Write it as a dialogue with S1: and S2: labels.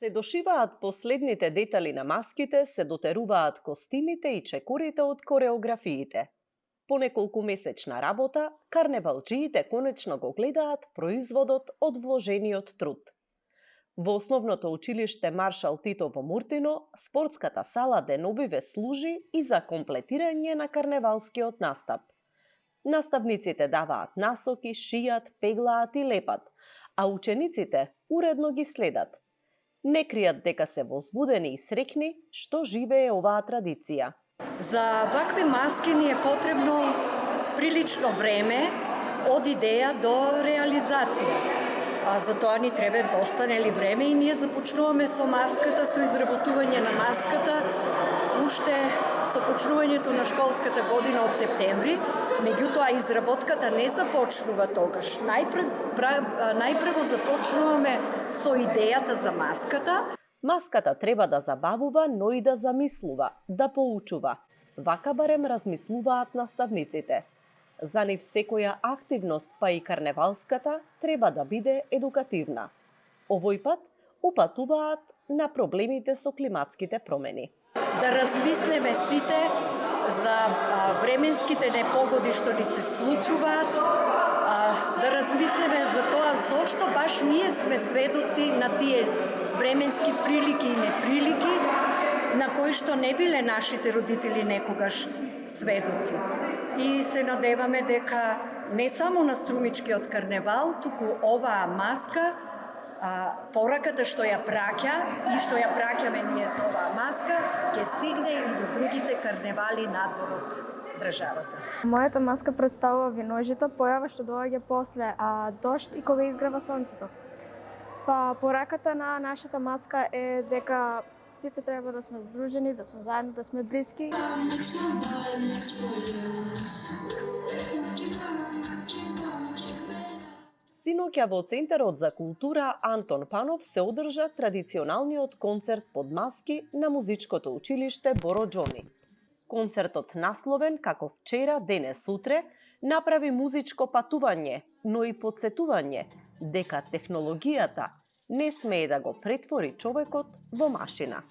S1: Се дошиваат последните детали на маските, се дотеруваат костимите и чекорите од кореографиите. По неколку месечна работа, карневалџиите конечно го гледаат производот од вложениот труд. Во основното училиште Маршал Тито во Муртино, спортската сала денобиве служи и за комплетирање на карневалскиот настап. Наставниците даваат насоки, шијат, пеглаат и лепат, а учениците уредно ги следат. Не кријат дека се возбудени и срекни што живее оваа традиција.
S2: За вакви маски ни е потребно прилично време од идеја до реализација. А за тоа ни треба доста време и ние започнуваме со маската, со изработување на маската, уште со почнувањето на школската година од септември. Меѓутоа, изработката не започнува тогаш. Најпрво започнуваме со идејата за маската.
S1: Маската треба да забавува, но и да замислува, да поучува. Вака барем размислуваат наставниците. За нив секоја активност, па и карневалската, треба да биде едукативна. Овој пат упатуваат на проблемите со климатските промени.
S2: Да размислеме сите за временските непогоди што ни се случуваат, да размислеме за тоа зошто баш ние сме сведоци на тие временски прилики и неприлики на кои што не биле нашите родители некогаш сведоци. И се надеваме дека не само на струмичкиот карневал, туку оваа маска, пораката што ја праќа и што ја праќаме ние со оваа маска, ќе стигне и до другите карневали надвор од државата.
S3: Мојата маска представува виножито, појава што доаѓа после дожд и кога изгрева сонцето. Па пораката на нашата маска е дека сите треба да сме здружени, да сме заедно, да сме блиски.
S1: Синоќа во Центарот за култура Антон Панов се одржа традиционалниот концерт под маски на музичкото училиште Боро Џони. Концертот насловен како вчера, денес, утре, направи музичко патување, но и потсетување дека технологијата не смее да го претвори човекот во машина.